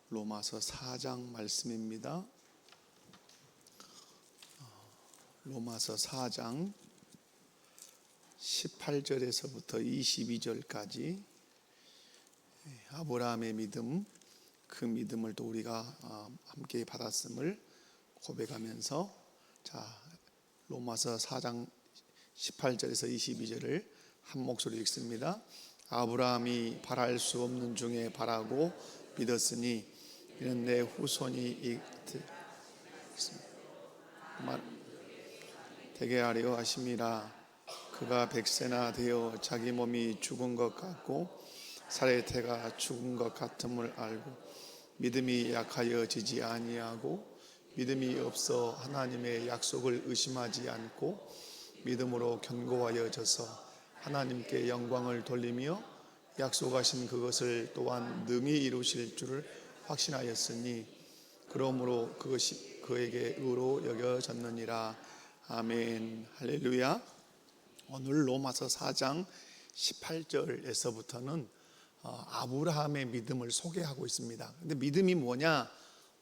로마서 4장 말씀입니다. 로마서 4장 18절에서부터 22절까지 아브라함의 믿음, 그 믿음을 또 우리가 함께 받았음을 고백하면서 로마서 4장 18절에서 22절을 한 목소리로 읽습니다. 아브라함이 바랄 수 없는 중에 바라고 믿었으니 이는 내 후손이 되게 하려 하심이라. 그가 100세나 되어 자기 몸이 죽은 것 같고 살의 태가 죽은 것 같음을 알고 믿음이 약하여 지지 아니하고 믿음이 없어 하나님의 약속을 의심하지 않고 믿음으로 견고하여 져서 하나님께 영광을 돌리며 약속하신 그것을 또한 능히 이루실 줄을 확신하였으니 그러므로 그것이 그에게 의로 여겨졌느니라. 아멘. 할렐루야. 오늘 로마서 4장 18절에서부터는 아브라함의 믿음을 소개하고 있습니다. 근데 믿음이 뭐냐?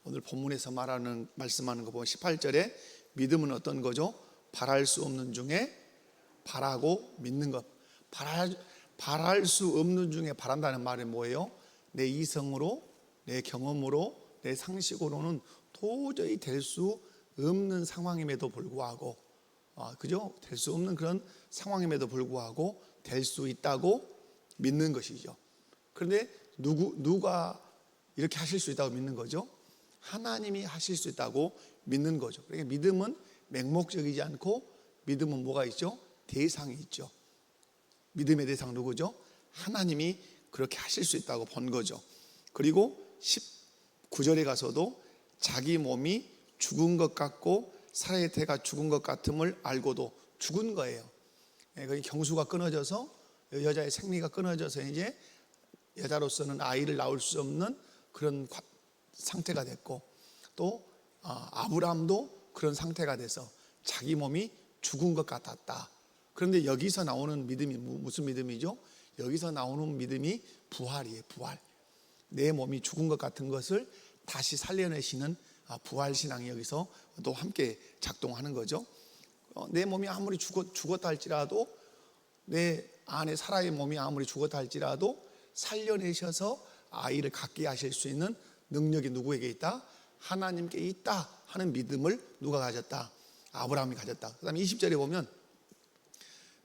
오늘 본문에서 말씀하는 거 보면 18절에 믿음은 어떤 거죠? 바랄 수 없는 중에 바라고 믿는 것. 바랄 수 없는 중에 바란다는 말이 뭐예요? 내 이성으로, 내 경험으로, 내 상식으로는 도저히 될 수 없는 상황임에도 불구하고, 그죠? 될 수 없는 그런 상황임에도 불구하고 될 수 있다고 믿는 것이죠. 그런데 누가 이렇게 하실 수 있다고 믿는 거죠? 하나님이 하실 수 있다고 믿는 거죠. 그러니까 믿음은 맹목적이지 않고 믿음은 뭐가 있죠? 대상이 있죠. 믿음의 대상 누구죠? 하나님이 그렇게 하실 수 있다고 본 거죠. 그리고 19절에 가서도 자기 몸이 죽은 것 같고 살의 태가 죽은 것 같음을 알고도 죽은 거예요. 경수가 끊어져서 여자의 생리가 끊어져서 이제 여자로서는 아이를 낳을 수 없는 그런 상태가 됐고 또 아브라함도 그런 상태가 돼서 자기 몸이 죽은 것 같았다. 그런데 여기서 나오는 믿음이 무슨 믿음이죠? 여기서 나오는 믿음이 부활이에요. 부활. 내 몸이 죽은 것 같은 것을 다시 살려내시는 부활신앙이 여기서 또 함께 작동하는 거죠. 내 몸이 아무리 죽었다 할지라도, 내 안에 사라의 몸이 아무리 죽었다 할지라도 살려내셔서 아이를 갖게 하실 수 있는 능력이 누구에게 있다? 하나님께 있다 하는 믿음을 누가 가졌다? 아브라함이 가졌다. 그 다음에 20절에 보면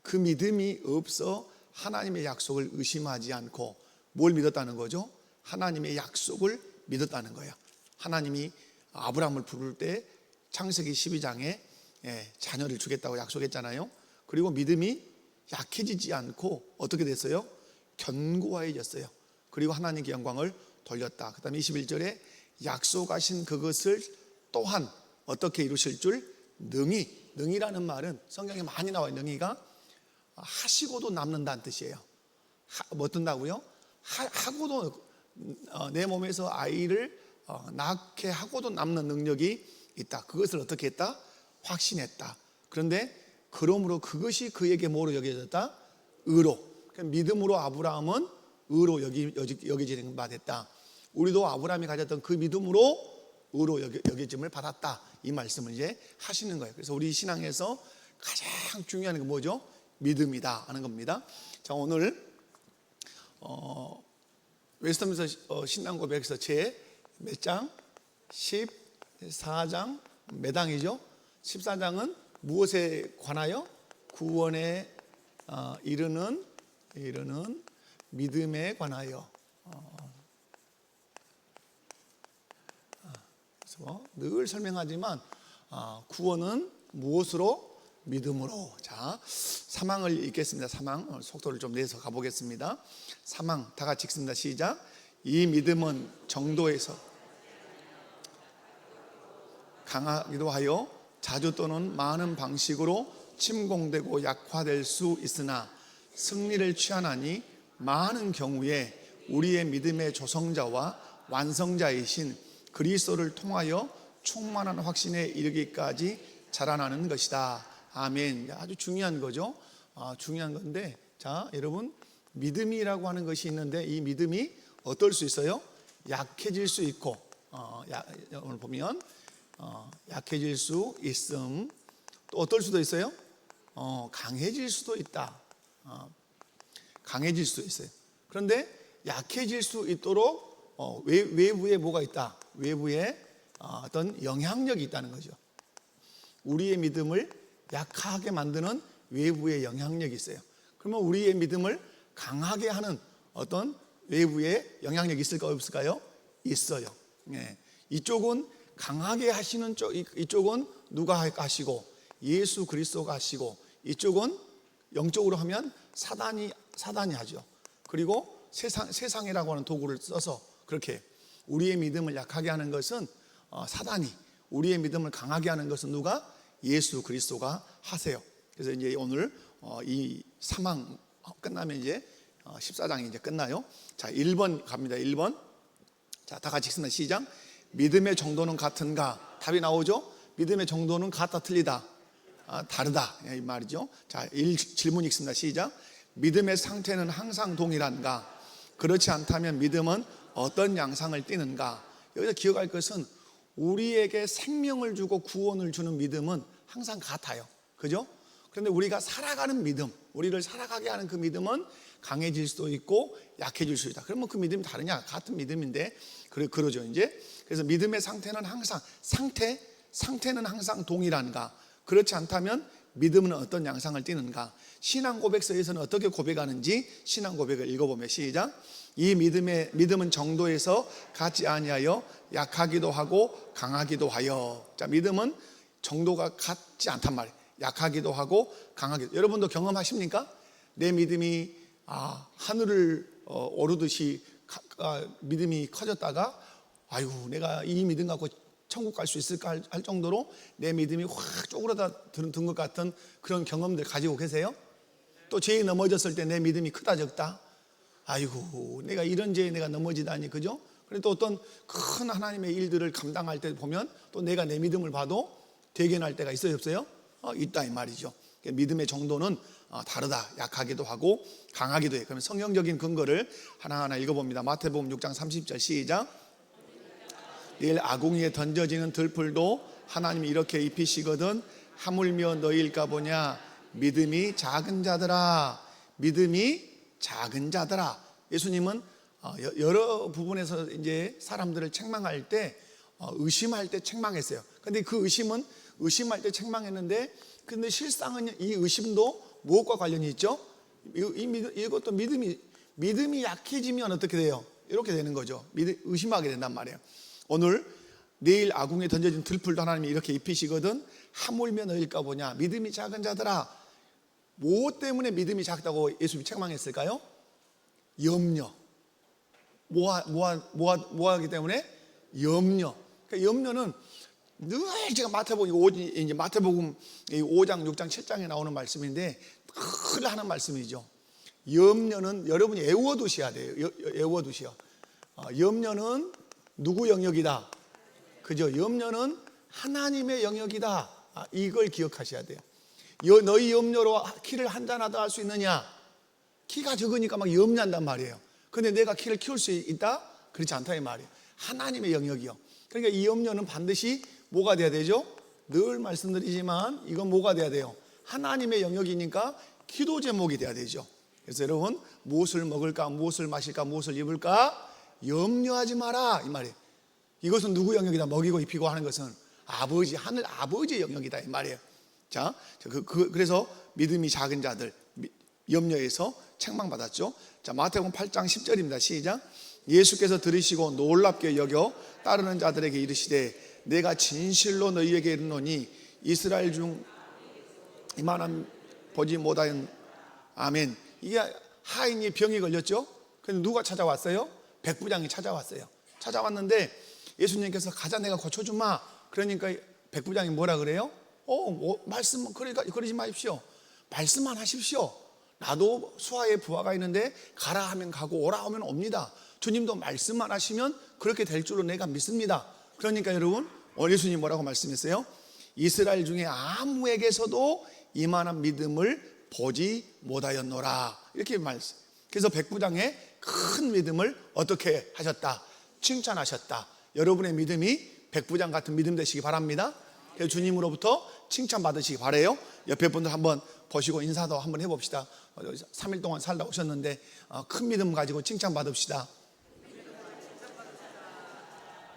그 믿음이 없어 하나님의 약속을 의심하지 않고 뭘 믿었다는 거죠? 하나님의 약속을 믿었다는 거예요. 하나님이 아브라함을 부를 때 창세기 12장에 자녀를 주겠다고 약속했잖아요. 그리고 믿음이 약해지지 않고 어떻게 됐어요? 견고해졌어요. 그리고 하나님께 영광을 돌렸다. 그 다음에 21절에 약속하신 그것을 또한 어떻게 이루실 줄 능히라는 말은 성경에 많이 나와요. 능히가 하시고도 남는다는 뜻이에요. 뭐 뜬다고요? 하고도 내 몸에서 아이를 낳게 하고도 남는 능력이 있다. 그것을 어떻게 했다? 확신했다. 그런데 그러므로 그것이 그에게 뭐로 여겨졌다? 의로. 그러니까 믿음으로 아브라함은 의로 여겨지는 바 됐다. 우리도 아브라함이 가졌던 그 믿음으로 의로 여겨짐을 받았다. 이 말씀을 이제 하시는 거예요. 그래서 우리 신앙에서 가장 중요한 게 뭐죠? 믿음이다 하는 겁니다. 자, 오늘 웨스트민스터 신앙 고백에서 제 몇 장? 14장 몇 장이죠? 14장은 무엇에 관하여? 구원에 이르는 믿음에 관하여. 그래서 늘 설명하지만 구원은 무엇으로? 믿음으로. 자, 사망을 읽겠습니다. 사망 속도를 좀 내서 가보겠습니다. 사망 다 같이 읽습니다. 시작. 이 믿음은 정도에서 강하기도 하여 자주 또는 많은 방식으로 침공되고 약화될 수 있으나 승리를 취하나니 많은 경우에 우리의 믿음의 조성자와 완성자이신 그리스도를 통하여 충만한 확신에 이르기까지 자라나는 것이다. 아멘. 아주 중요한 거죠. 중요한 건데, 자, 여러분, 믿음이라고 하는 것이 있는데 이 믿음이 어떨 수 있어요? 약해질 수 있고, 오늘 보면 약해질 수 있음. 또 어떨 수도 있어요? 강해질 수도 있다. 강해질 수도 있어요. 그런데 약해질 수 있도록 외부에 뭐가 있다? 외부에 어떤 영향력이 있다는 거죠. 우리의 믿음을 약하게 만드는 외부의 영향력이 있어요. 그러면 우리의 믿음을 강하게 하는 어떤 외부의 영향력이 있을까 없을까요? 있어요. 예. 이쪽은 강하게 하시는 쪽, 이쪽은 누가 하시고 예수 그리스도가 하시고, 이쪽은 영적으로 하면 사단이 하죠. 그리고 세상이라고 하는 도구를 써서 그렇게 우리의 믿음을 약하게 하는 것은 사단이, 우리의 믿음을 강하게 하는 것은 누가? 예수 그리스도가 하세요. 그래서 이제 오늘 이 사망 끝나면 이제 14장이 이제 끝나요. 자, 1번 갑니다. 1번. 자, 다 같이 읽습니다. 시작. 믿음의 정도는 같은가? 답이 나오죠? 믿음의 정도는 같다, 틀리다? 다르다, 이 말이죠. 자, 질문 읽습니다. 시작. 믿음의 상태는 항상 동일한가? 그렇지 않다면 믿음은 어떤 양상을 띠는가? 여기서 기억할 것은 우리에게 생명을 주고 구원을 주는 믿음은 항상 같아요. 그죠? 그런데 우리가 살아가는 믿음, 우리를 살아가게 하는 그 믿음은 강해질 수도 있고 약해질 수 있다. 그러면 그 믿음이 다르냐? 같은 믿음인데 그러죠. 이제 그래서 믿음의 상태는 항상 상태는 항상 동일한가? 그렇지 않다면 믿음은 어떤 양상을 띠는가? 신앙 고백서에서는 어떻게 고백하는지 신앙 고백을 읽어보면 시작. 이 믿음은 정도에서 같지 아니하여 약하기도 하고 강하기도 하여. 자, 믿음은 정도가 같지 않단 말이에요. 약하기도 하고 강하기도. 여러분도 경험하십니까? 내 믿음이 하늘을 오르듯이 믿음이 커졌다가 아유, 내가 이 믿음 갖고 천국 갈 수 있을까 할 정도로 내 믿음이 확 쪼그라다 든 것 같은 그런 경험들 가지고 계세요? 또 죄에 넘어졌을 때 내 믿음이 크다 적다? 아이고, 내가 이런 죄에 내가 넘어지다니, 그죠? 그런데 또 어떤 큰 하나님의 일들을 감당할 때 보면 또 내가 내 믿음을 봐도 대견할 때가 있어요, 없어요? 있다, 이 말이죠. 믿음의 정도는 다르다. 약하기도 하고 강하기도 해요. 그러면 성경적인 근거를 하나하나 읽어봅니다. 마태복음 6장 30절 시작. 내일 아궁이에 던져지는 들풀도 하나님이 이렇게 입히시거든 하물며 너희일까 보냐. 믿음이 작은 자들아. 믿음이 작은 자들아. 예수님은 여러 부분에서 이제 사람들을 책망할 때 의심할 때 책망했어요. 근데 그 의심할 때 책망했는데, 근데 실상은 이 의심도 무엇과 관련이 있죠? 이것도 믿음이 약해지면 어떻게 돼요? 이렇게 되는 거죠. 의심하게 된단 말이에요. 오늘 내일 아궁에 던져진 들풀도 하나님이 이렇게 입히시거든 하물며 너희일까 보냐. 믿음이 작은 자들아. 무엇 때문에 믿음이 작다고 예수님이 책망했을까요? 염려. 뭐하기 때문에? 염려. 그러니까 염려는 늘 제가 마태복음 5장, 6장, 7장에 나오는 말씀인데 늘 하는 말씀이죠. 염려는 여러분이 애워두셔야 돼요. 애워두셔. 염려는 누구 영역이다? 그죠? 염려는 하나님의 영역이다. 이걸 기억하셔야 돼요. 너희 염려로 키를 한잔하다 할 수 있느냐? 키가 적으니까 막 염려한단 말이에요. 근데 내가 키를 키울 수 있다? 그렇지 않다 이 말이에요. 하나님의 영역이요. 그러니까 이 염려는 반드시 뭐가 돼야 되죠? 늘 말씀드리지만 이건 뭐가 돼야 돼요? 하나님의 영역이니까 기도 제목이 돼야 되죠. 그래서 여러분, 무엇을 먹을까, 무엇을 마실까, 무엇을 입을까 염려하지 마라 이 말이에요. 이것은 누구 영역이다? 먹이고 입히고 하는 것은 하늘 아버지의 영역이다 이 말이에요. 자, 그래서 믿음이 작은 자들 염려에서 책망받았죠. 자, 마태복음 8장 10절입니다. 시작. 예수께서 들으시고 놀랍게 여겨 따르는 자들에게 이르시되 내가 진실로 너희에게 이르노니 이스라엘 중 이만한 보지 못하연. 아멘. 이게 하인이 병이 걸렸죠. 그런데 누가 찾아왔어요? 백부장이 찾아왔어요. 찾아왔는데 예수님께서 가자, 내가 고쳐주마. 그러니까 백부장이 뭐라 그래요? 말씀 그러지 마십시오. 말씀만 하십시오. 나도 수하에 부하가 있는데 가라 하면 가고 오라 하면 옵니다. 주님도 말씀만 하시면 그렇게 될 줄로 내가 믿습니다. 그러니까 여러분, 예수님 뭐라고 말씀했어요? 이스라엘 중에 아무에게서도 이만한 믿음을 보지 못하였노라. 이렇게 말씀. 그래서 백부장의 큰 믿음을 어떻게 하셨다? 칭찬하셨다. 여러분의 믿음이 백부장 같은 믿음 되시기 바랍니다. 그래서 주님으로부터 칭찬 받으시기 바래요. 옆에 분들 한번 보시고 인사도 한번 해봅시다. 3일 동안 살다 오셨는데 큰 믿음 가지고 칭찬 받읍시다.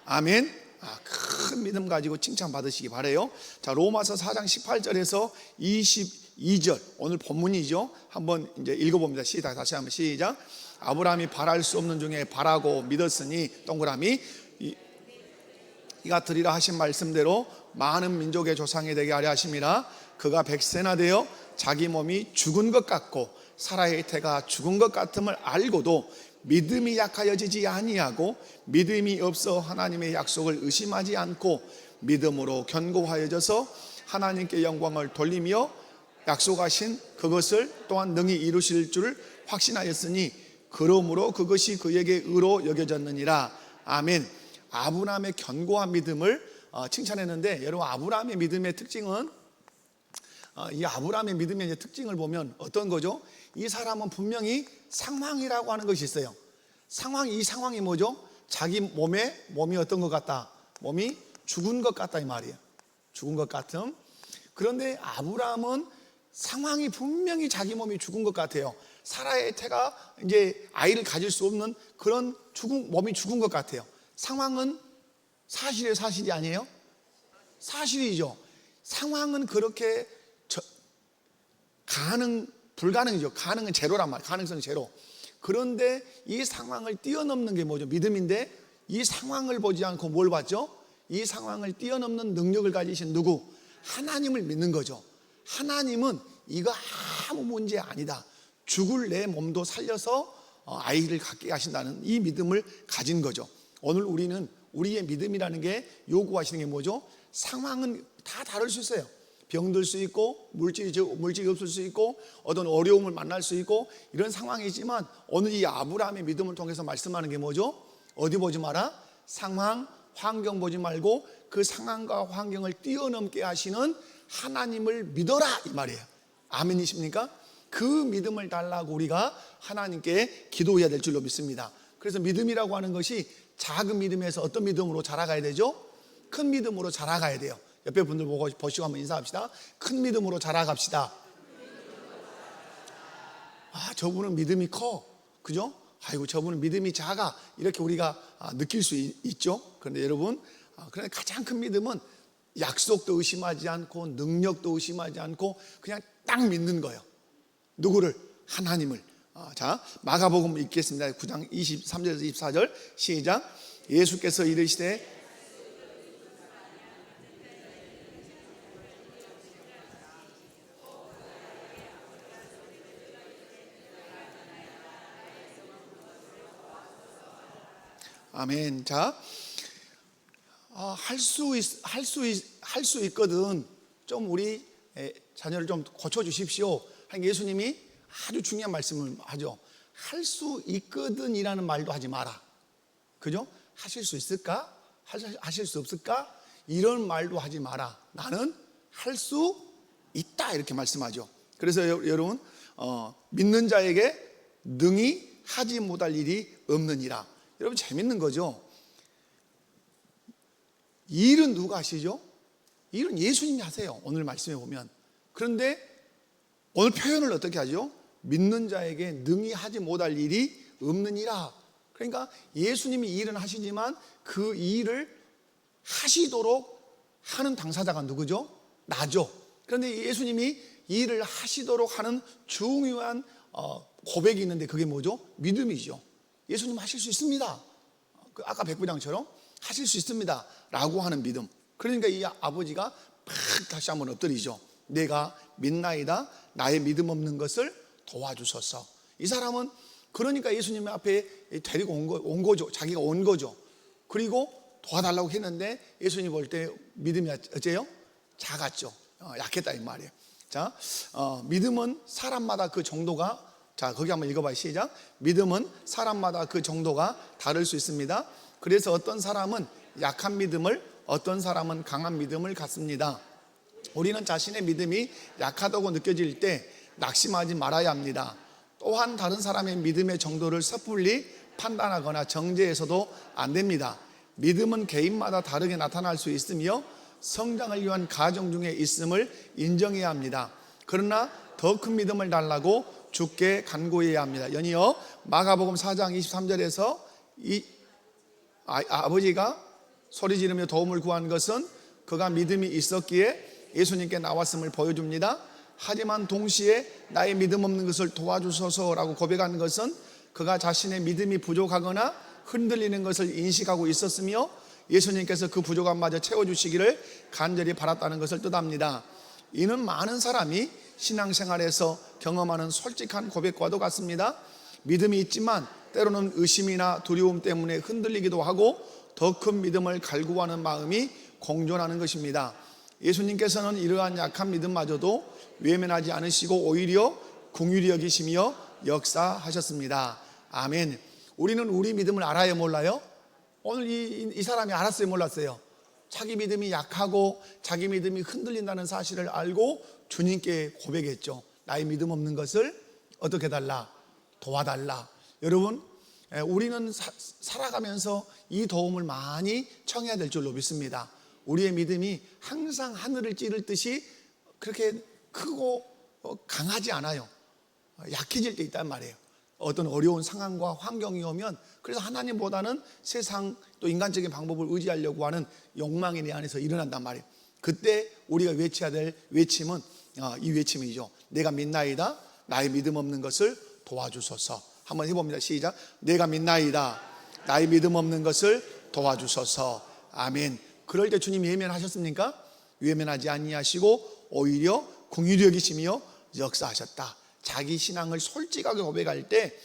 아멘. 큰 믿음 가지고 칭찬 받으시기 바래요. 자, 로마서 4장 18절에서 22절 오늘 본문이죠. 한번 이제 읽어봅니다. 시작. 다시 한번 시작. 아브라함이 바랄 수 없는 중에 바라고 믿었으니 동그라미 이가 드리라 하신 말씀대로 많은 민족의 조상이 되게 하려 하심이라. 그가 100세나 되어 자기 몸이 죽은 것 같고 사라의 태가 죽은 것 같음을 알고도 믿음이 약하여지지 아니하고 믿음이 없어 하나님의 약속을 의심하지 않고 믿음으로 견고하여져서 하나님께 영광을 돌리며 약속하신 그것을 또한 능히 이루실 줄 확신하였으니 그러므로 그것이 그에게 의로 여겨졌느니라. 아멘. 아브라함의 견고한 믿음을 칭찬했는데, 여러분 아브라함의 믿음의 특징은 이 아브라함의 믿음의 특징을 보면 어떤 거죠? 이 사람은 분명히 상황이라고 하는 것이 있어요. 이 상황이 뭐죠? 자기 몸이 어떤 것 같다? 몸이 죽은 것 같다 이 말이에요. 죽은 것 같음. 그런데 아브라함은 상황이 분명히 자기 몸이 죽은 것 같아요. 사라의 태가 이제 아이를 가질 수 없는 그런 몸이 죽은 것 같아요. 상황은 사실이에요, 사실이 아니에요? 사실이죠. 상황은 그렇게 불가능이죠. 가능은 제로란 말이에요. 가능성 제로. 그런데 이 상황을 뛰어넘는 게 뭐죠? 믿음인데 이 상황을 보지 않고 뭘 봤죠? 이 상황을 뛰어넘는 능력을 가지신 누구? 하나님을 믿는 거죠. 하나님은 이거 아무 문제 아니다. 죽을 내 몸도 살려서 아이를 갖게 하신다는 이 믿음을 가진 거죠. 오늘 우리는 우리의 믿음이라는 게 요구하시는 게 뭐죠? 상황은 다 다를 수 있어요. 병들 수 있고 물질이 없을 수 있고 어떤 어려움을 만날 수 있고 이런 상황이지만 오늘 이 아브라함의 믿음을 통해서 말씀하는 게 뭐죠? 어디 보지 마라? 상황, 환경 보지 말고 그 상황과 환경을 뛰어넘게 하시는 하나님을 믿어라 이 말이에요. 아멘이십니까? 그 믿음을 달라고 우리가 하나님께 기도해야 될 줄로 믿습니다. 그래서 믿음이라고 하는 것이 작은 믿음에서 어떤 믿음으로 자라가야 되죠? 큰 믿음으로 자라가야 돼요. 옆에 분들 보시고 한번 인사합시다. 큰 믿음으로 자라갑시다. 저분은 믿음이 커. 그죠? 아이고, 저분은 믿음이 작아. 이렇게 우리가 느낄 수 있죠. 그런데 여러분, 그런데 가장 큰 믿음은 약속도 의심하지 않고 능력도 의심하지 않고 그냥 딱 믿는 거예요. 누구를? 하나님을. 자, 마가복음 읽겠습니다. 9장 23절에서 24절 시작. 예수께서 이르시되 아멘. 자, 할 수 있거든. 좀 우리 자녀를 좀 고쳐 주십시오. 예수님이 아주 중요한 말씀을 하죠. 할 수 있거든이라는 말도 하지 마라. 그죠? 하실 수 있을까? 하실 수 없을까? 이런 말도 하지 마라. 나는 할 수 있다 이렇게 말씀하죠. 그래서 여러분 믿는 자에게 능히 하지 못할 일이 없느니라. 여러분 재밌는 거죠. 이 일은 누가 하시죠? 이 일은 예수님이 하세요. 오늘 말씀에 보면. 그런데 오늘 표현을 어떻게 하죠? 믿는 자에게 능히 하지 못할 일이 없느니라. 그러니까 예수님이 이 일은 하시지만 그 일을 하시도록 하는 당사자가 누구죠? 나죠. 그런데 예수님이 이 일을 하시도록 하는 중요한 고백이 있는데 그게 뭐죠? 믿음이죠. 예수님 하실 수 있습니다. 아까 백부장처럼 하실 수 있습니다 라고 하는 믿음. 그러니까 이 아버지가 팍 다시 한번 엎드리죠. 내가 믿나이다. 나의 믿음 없는 것을 도와주소서. 이 사람은 그러니까 예수님 앞에 데리고 온 거죠. 자기가 온 거죠. 그리고 도와달라고 했는데 예수님 볼 때 믿음이 어째요? 작았죠. 약했다 이 말이에요. 자, 믿음은 사람마다 그 정도가, 자 거기 한번 읽어봐요. 시작. 믿음은 사람마다 그 정도가 다를 수 있습니다. 그래서 어떤 사람은 약한 믿음을, 어떤 사람은 강한 믿음을 갖습니다. 우리는 자신의 믿음이 약하다고 느껴질 때 낙심하지 말아야 합니다. 또한 다른 사람의 믿음의 정도를 섣불리 판단하거나 정죄해서도 안 됩니다. 믿음은 개인마다 다르게 나타날 수 있으며 성장을 위한 과정 중에 있음을 인정해야 합니다. 그러나 더 큰 믿음을 달라고 주께 간구해야 합니다. 연이어 마가복음 4장 23절에서 아버지가 소리 지르며 도움을 구한 것은 그가 믿음이 있었기에 예수님께 나왔음을 보여줍니다. 하지만 동시에 나의 믿음 없는 것을 도와주소서라고 고백하는 것은 그가 자신의 믿음이 부족하거나 흔들리는 것을 인식하고 있었으며 예수님께서 그 부족함마저 채워주시기를 간절히 바랐다는 것을 뜻합니다. 이는 많은 사람이 신앙생활에서 경험하는 솔직한 고백과도 같습니다. 믿음이 있지만 때로는 의심이나 두려움 때문에 흔들리기도 하고 더 큰 믿음을 갈구하는 마음이 공존하는 것입니다. 예수님께서는 이러한 약한 믿음마저도 외면하지 않으시고 오히려 긍휼히 여기시며 역사하셨습니다. 아멘. 우리는 우리 믿음을 알아요, 몰라요? 오늘 이 사람이 알았어요, 몰랐어요? 자기 믿음이 약하고 자기 믿음이 흔들린다는 사실을 알고 주님께 고백했죠. 나의 믿음 없는 것을 어떻게 달라? 도와달라. 여러분, 우리는 살아가면서 이 도움을 많이 청해야 될 줄로 믿습니다. 우리의 믿음이 항상 하늘을 찌를 듯이 그렇게 크고 강하지 않아요. 약해질 때 있단 말이에요. 어떤 어려운 상황과 환경이 오면, 그래서 하나님보다는 세상 또 인간적인 방법을 의지하려고 하는 욕망이 내 안에서 일어난단 말이에요. 그때 우리가 외쳐야 될 외침은 이 외침이죠. 내가 믿나이다. 나의 믿음 없는 것을 도와주소서. 한번 해봅니다. 시작. 내가 믿나이다. 나의 믿음 없는 것을 도와주소서. 아멘. 그럴 때 주님이 외면하셨습니까? 외면하지 아니하시고 오히려 긍휼히 여기시며 역사하셨다. 자기 신앙을 솔직하게 고백할 때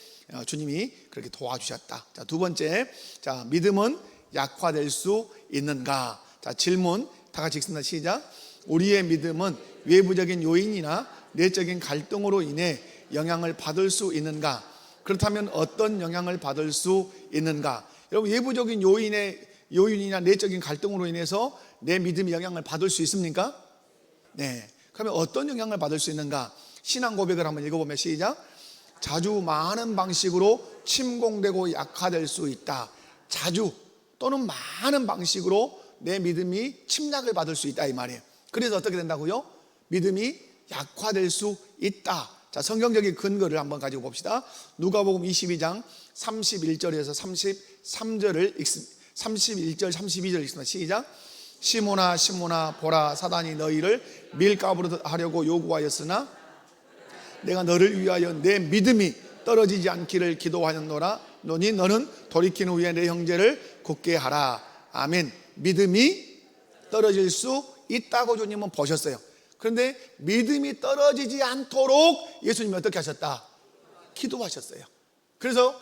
주님이 그렇게 도와주셨다. 자, 두 번째, 자, 믿음은 약화될 수 있는가? 자, 질문 다 같이 읽습니다. 시작. 우리의 믿음은 외부적인 요인이나 내적인 갈등으로 인해 영향을 받을 수 있는가? 그렇다면 어떤 영향을 받을 수 있는가? 여러분, 외부적인 요인이나 내적인 갈등으로 인해서 내 믿음이 영향을 받을 수 있습니까? 네. 그러면 어떤 영향을 받을 수 있는가? 신앙 고백을 한번 읽어보면 시작. 자주 많은 방식으로 침공되고 약화될 수 있다. 자주 또는 많은 방식으로 내 믿음이 침략을 받을 수 있다, 이 말이에요. 그래서 어떻게 된다고요? 믿음이 약화될 수 있다. 자, 성경적인 근거를 한번 가지고 봅시다. 누가복음 22장 31절에서 33절을 31절 32절 읽습니다. 시작. 시몬아 시몬아 보라, 사단이 너희를 밀가부로 하려고 요구하였으나 내가 너를 위하여 내 믿음이 떨어지지 않기를 기도하였노라. 너니 너는 돌이킨 후에 내 형제를 굳게 하라. 아멘. 믿음이 떨어질 수 있다고 주님은 보셨어요. 그런데 믿음이 떨어지지 않도록 예수님이 어떻게 하셨다? 기도하셨어요. 그래서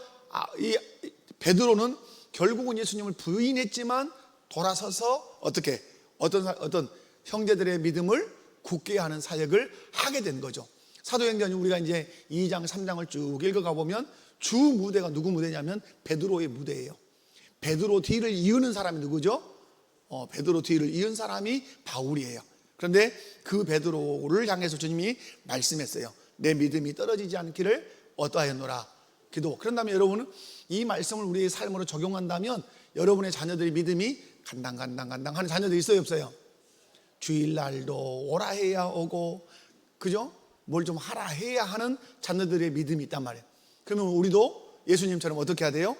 이 베드로는 결국은 예수님을 부인했지만 돌아서서 어떻게 어떤 형제들의 믿음을 굳게 하는 사역을 하게 된 거죠. 사도행전 우리가 이제 2장 3장을 쭉 읽어가 보면 주 무대가 누구 무대냐면 베드로의 무대예요. 베드로 뒤를 이으는 사람이 누구죠? 베드로 뒤를 이은 사람이 바울이에요. 그런데 그 베드로를 향해서 주님이 말씀했어요. 내 믿음이 떨어지지 않기를 어떠하였노라. 기도. 그런다면 여러분은 이 말씀을 우리의 삶으로 적용한다면 여러분의 자녀들의 믿음이 간당 하는 자녀들이 있어요, 없어요? 주일날도 오라 해야 오고, 그죠? 뭘 좀 하라 해야 하는 자녀들의 믿음이 있단 말이에요. 그러면 우리도 예수님처럼 어떻게 해야 돼요?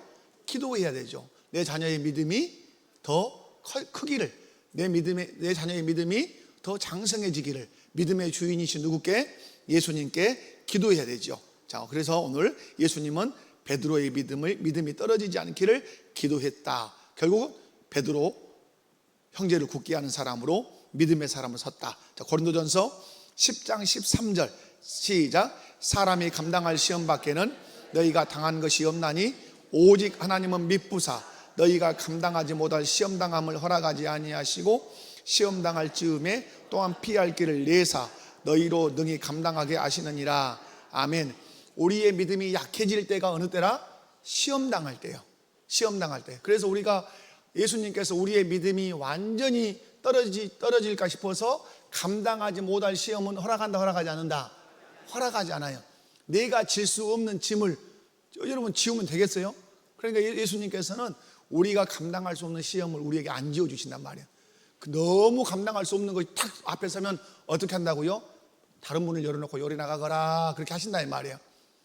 기도해야 되죠. 내 자녀의 믿음이 더 크기를, 내 자녀의 믿음이 더 장성해지기를, 믿음의 주인이신 누구께? 예수님께 기도해야 되죠. 자, 그래서 오늘 예수님은 베드로의 믿음이 떨어지지 않기를 기도했다. 결국 베드로 형제를 굳게 하는 사람으로 믿음의 사람을 섰다. 자, 고린도전서 10장 13절 시작. 사람이 감당할 시험 밖에는 너희가 당한 것이 없나니 오직 하나님은 미쁘사 너희가 감당하지 못할 시험 당함을 허락하지 아니하시고 시험 당할 즈음에 또한 피할 길을 내사 너희로 능히 감당하게 하시느니라. 아멘. 우리의 믿음이 약해질 때가 어느 때라? 시험 당할 때요. 시험 당할 때. 그래서 우리가 예수님께서 우리의 믿음이 완전히 떨어질까 싶어서 감당하지 못할 시험은 허락한다, 허락하지 않는다? 허락하지 않아요. 내가 질 수 없는 짐을 여러분 지우면 되겠어요? 그러니까 예수님께서는 우리가 감당할 수 없는 시험을 우리에게 안 지어주신단 말이에요. 너무 감당할 수 없는 것이 탁 앞에 서면 어떻게 한다고요? 다른 문을 열어놓고 요리 나가거라 그렇게 하신다 이 말이에요.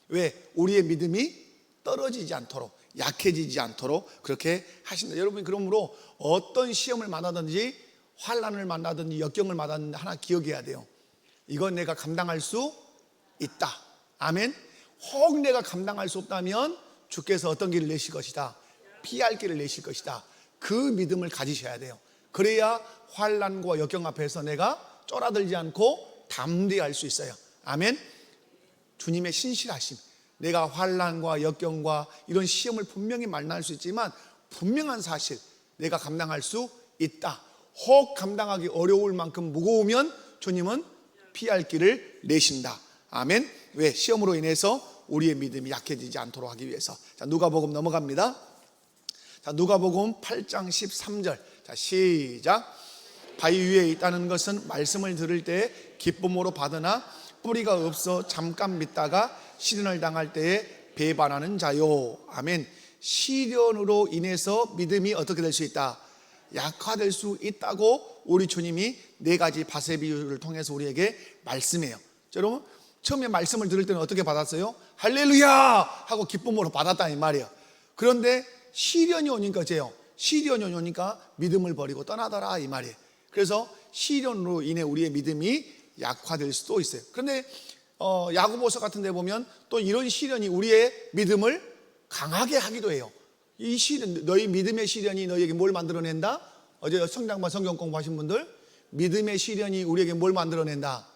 왜? 우리의 믿음이 떨어지지 않도록, 약해지지 않도록 그렇게 하신다. 여러분, 그러므로 어떤 시험을 만나든지 환난을 만나든지 역경을 만나든지 하나 기억해야 돼요. 이건 내가 감당할 수 있다. 아멘. 혹 내가 감당할 수 없다면 주께서 어떤 길을 내실 것이다. 피할 길을 내실 것이다. 그 믿음을 가지셔야 돼요. 그래야 환난과 역경 앞에서 내가 쫄아들지 않고 담대할 수 있어요. 아멘. 주님의 신실하심. 내가 환난과 역경과 이런 시험을 분명히 만날 수 있지만 분명한 사실, 내가 감당할 수 있다. 혹 감당하기 어려울 만큼 무거우면 주님은 피할 길을 내신다. 아멘. 왜? 시험으로 인해서 우리의 믿음이 약해지지 않도록 하기 위해서. 자, 누가복음 넘어갑니다. 자, 누가복음 8장 13절. 자, 시작. 바위 위에 있다는 것은 말씀을 들을 때 기쁨으로 받으나 뿌리가 없어 잠깐 믿다가 시련을 당할 때에 배반하는 자요. 아멘. 시련으로 인해서 믿음이 어떻게 될 수 있다? 약화될 수 있다고 우리 주님이 네 가지 밭의 비유를 통해서 우리에게 말씀해요. 여러분, 처음에 말씀을 들을 때는 어떻게 받았어요? 할렐루야 하고 기쁨으로 받았다 이 말이에요. 그런데 시련이 오니까 어째요? 시련이 오니까 믿음을 버리고 떠나더라 이 말이에요. 그래서 시련으로 인해 우리의 믿음이 약화될 수도 있어요. 그런데 야고보서 같은 데 보면 또 이런 시련이 우리의 믿음을 강하게 하기도 해요. 이 시련, 너희 믿음의 시련이 너희에게 뭘 만들어낸다? 어제 성장반 성경 공부하신 분들, 믿음의 시련이 우리에게 뭘 만들어낸다?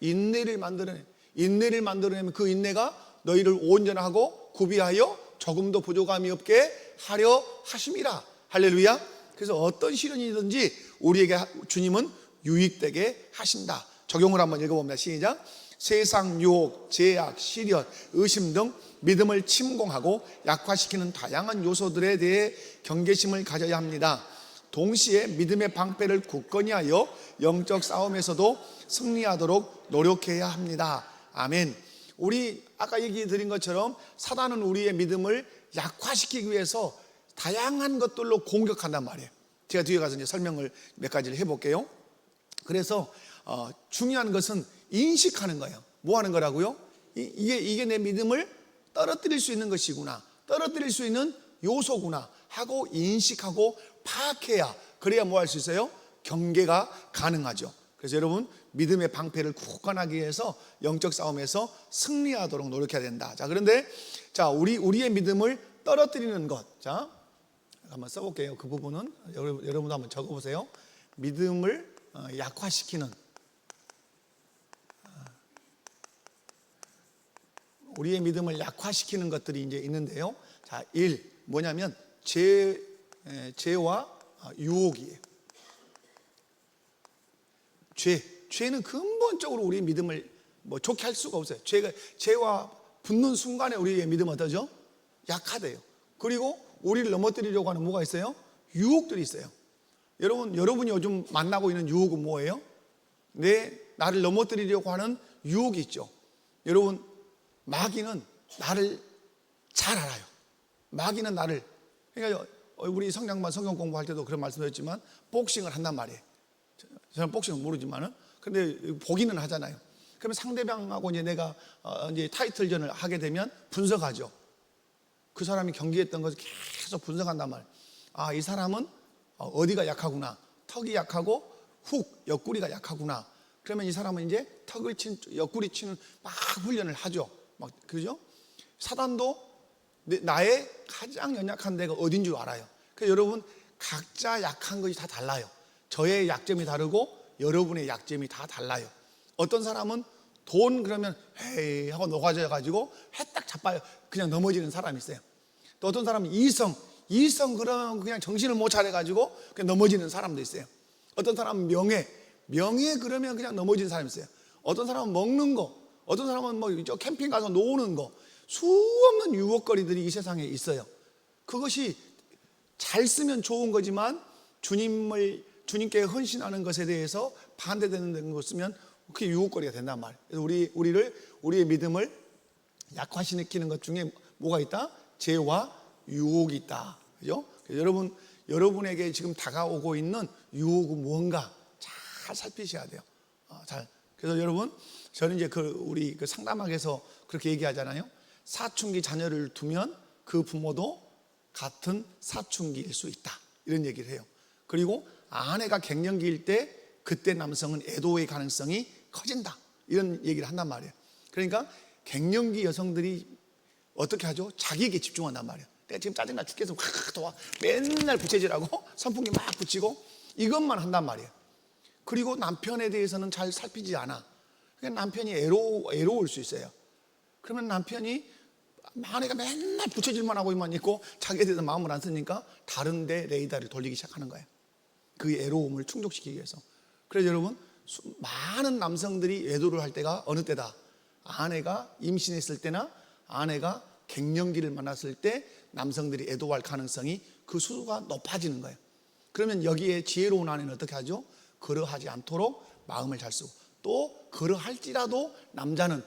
인내를 만들어내. 인내를 만들어내면 그 인내가 너희를 온전하고 구비하여 조금도 부족함이 없게 하려 하심이라. 할렐루야. 그래서 어떤 시련이든지 우리에게 주님은 유익되게 하신다. 적용을 한번 읽어봅니다. 시작. 세상 유혹, 제약, 시련, 의심 등 믿음을 침공하고 약화시키는 다양한 요소들에 대해 경계심을 가져야 합니다. 동시에 믿음의 방패를 굳건히 하여 영적 싸움에서도 승리하도록 노력해야 합니다. 아멘. 우리 아까 얘기 드린 것처럼 사단은 우리의 믿음을 약화시키기 위해서 다양한 것들로 공격한단 말이에요. 제가 뒤에 가서 이제 설명을 몇 가지를 해볼게요. 그래서 중요한 것은 인식하는 거예요. 뭐 하는 거라고요? 이게 내 믿음을 떨어뜨릴 수 있는 것이구나, 떨어뜨릴 수 있는 요소구나 하고 인식하고 파악해야, 그래야 뭐 할 수 있어요? 경계가 가능하죠. 그래서 여러분, 믿음의 방패를 굳건하기 위해서 영적 싸움에서 승리하도록 노력해야 된다. 자, 그런데 자, 우리의 믿음을 떨어뜨리는 것. 자, 한번 써볼게요. 그 부분은 여러분도 한번 적어보세요. 믿음을 약화시키는, 우리의 믿음을 약화시키는 것들이 이제 있는데요. 자, 1. 뭐냐면 죄와 유혹이에요. 죄는 근본적으로 우리의 믿음을 좋게 할 수가 없어요. 죄와 붙는 순간에 우리의 믿음은 어떠죠? 약화돼요. 그리고 우리를 넘어뜨리려고 하는 뭐가 있어요? 유혹들이 있어요. 여러분이 요즘 만나고 있는 유혹은 뭐예요? 나를 넘어뜨리려고 하는 유혹이 있죠. 여러분, 마귀는 나를 잘 알아요. 마귀는 나를, 그러니까 우리 성장반 성경 공부할 때도 그런 말씀드렸지만 복싱을 한단 말이에요. 저는 복싱은 모르지만은, 근데 보기는 하잖아요. 그러면 상대방하고 이제 내가 이제 타이틀전을 하게 되면 분석하죠. 그 사람이 경기했던 것을 계속 분석한단 말이에요. 아, 이 사람은 어디가 약하구나. 턱이 약하고 옆구리가 약하구나. 그러면 이 사람은 이제 턱을 치는, 옆구리 치는 막 훈련을 하죠. 막, 그죠? 사단도 나의 가장 연약한 데가 어딘 줄 알아요. 그래서 여러분, 각자 약한 것이 다 달라요. 저의 약점이 다르고 여러분의 약점이 다 달라요. 어떤 사람은 돈 그러면 헤이 하고 녹아져 가지고 해딱 자빠요. 그냥 넘어지는 사람이 있어요. 또 어떤 사람은 이성 그러면 그냥 정신을 못 차려 가지고 그냥 넘어지는 사람도 있어요. 어떤 사람은 명예 그러면 그냥 넘어지는 사람이 있어요. 어떤 사람은 먹는 거, 어떤 사람은 저 캠핑 가서 노는 거, 수없는 유혹거리들이 이 세상에 있어요. 그것이 잘 쓰면 좋은 거지만 주님께 헌신하는 것에 대해서 반대되는 거 쓰면 그게 유혹거리가 된단 말이에요. 그래서 우리의 믿음을 약화시키는 것 중에 뭐가 있다? 죄와 유혹이 있다. 그죠? 여러분, 여러분에게 지금 다가오고 있는 유혹은 무언가 잘 살피셔야 돼요. 잘. 그래서 여러분, 저는 이제 우리 상담학에서 그렇게 얘기하잖아요. 사춘기 자녀를 두면 그 부모도 같은 사춘기일 수 있다. 이런 얘기를 해요. 그리고 아내가 갱년기일 때 그때 남성은 애도의 가능성이 커진다. 이런 얘기를 한단 말이에요. 그러니까 갱년기 여성들이 어떻게 하죠? 자기에게 집중한단 말이에요. 내가 지금 짜증나 죽겠어. 도와. 맨날 부채질하고 선풍기 막 붙이고 이것만 한단 말이에요. 그리고 남편에 대해서는 잘 살피지 않아. 그러니까 남편이 애로울 수 있어요. 그러면 남편이 아내가 맨날 부채질만 하고만 있고 자기에 대해서 마음을 안 쓰니까 다른 데 레이더를 돌리기 시작하는 거예요. 그 애로움을 충족시키기 위해서. 그래서 여러분, 많은 남성들이 애도를 할 때가 어느 때다? 아내가 임신했을 때나 아내가 갱년기를 만났을 때 남성들이 애도할 가능성이 그 수가 높아지는 거예요. 그러면 여기에 지혜로운 아내는 어떻게 하죠? 그러하지 않도록 마음을 잘 쓰고, 또 그러할지라도 남자는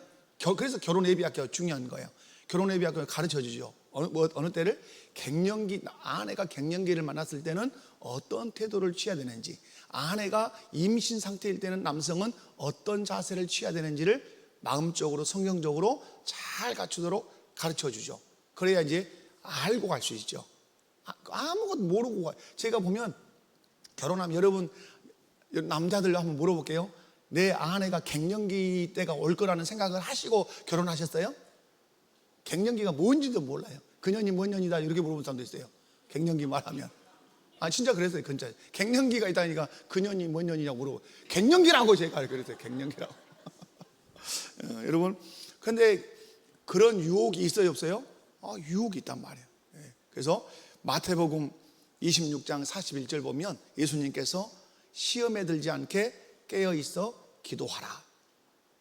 그래서 결혼 예비학교가 중요한 거예요. 결혼 예비학교가 가르쳐 주죠. 어느 때를 아내가 갱년기를 만났을 때는 어떤 태도를 취해야 되는지, 아내가 임신 상태일 때는 남성은 어떤 자세를 취해야 되는지를 마음적으로 성경적으로 잘 갖추도록 가르쳐 주죠. 그래야 이제 알고 갈 수 있죠. 아무것도 모르고 가요. 제가 보면 결혼하면 여러분 남자들 한번 물어볼게요. 내 아내가 갱년기 때가 올 거라는 생각을 하시고 결혼하셨어요? 갱년기가 뭔지도 몰라요. 그년이 뭔 년이다 이렇게 물어본 사람도 있어요. 갱년기 말하면. 진짜 그랬어요. 진짜 갱년기가 있다니까 그년이 뭔 년이냐고 물어보고, 갱년기라고 제가 그랬어요. 갱년기라고. 여러분, 근데 그런 유혹이 있어요, 없어요? 유혹이 있단 말이에요. 그래서 마태복음 26장 41절 보면 예수님께서 시험에 들지 않게 깨어 있어 기도하라.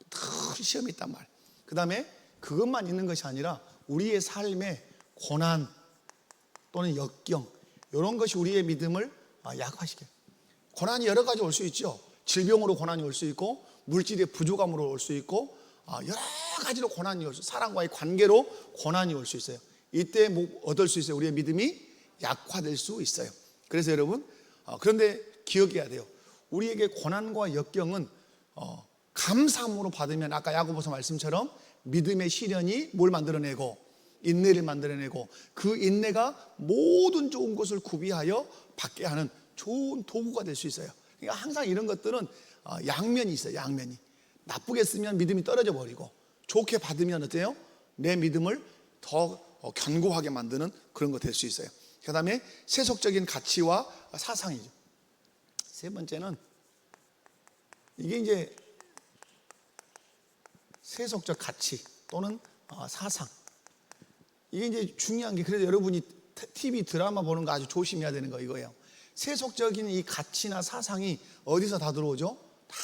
큰 시험이 있단 말이에요. 그 다음에 그것만 있는 것이 아니라 우리의 삶의 고난 또는 역경, 이런 것이 우리의 믿음을 약화시켜요. 고난이 여러 가지 올 수 있죠. 질병으로 고난이 올 수 있고, 물질의 부족함으로 올 수 있고, 여러 가지로 고난이 올 수 있어요. 사람과의 관계로 고난이 올 수 있어요. 이때 뭐 얻을 수 있어요? 우리의 믿음이 약화될 수 있어요. 그래서 여러분, 그런데 기억해야 돼요. 우리에게 고난과 역경은 감사함으로 받으면 아까 야고보서 말씀처럼 믿음의 시련이 뭘 만들어내고 인내를 만들어내고, 그 인내가 모든 좋은 것을 구비하여 받게 하는 좋은 도구가 될 수 있어요. 그러니까 항상 이런 것들은 양면이 있어요. 양면이. 나쁘게 쓰면 믿음이 떨어져 버리고, 좋게 받으면 어때요? 내 믿음을 더 견고하게 만드는 그런 거 될 수 있어요. 그 다음에 세속적인 가치와 사상이죠. 세 번째는 이게 이제 세속적 가치 또는 사상. 이게 이제 중요한 게, 그래서 여러분이 TV 드라마 보는 거 아주 조심해야 되는 거 이거예요. 세속적인 이 가치나 사상이 어디서 다 들어오죠? 다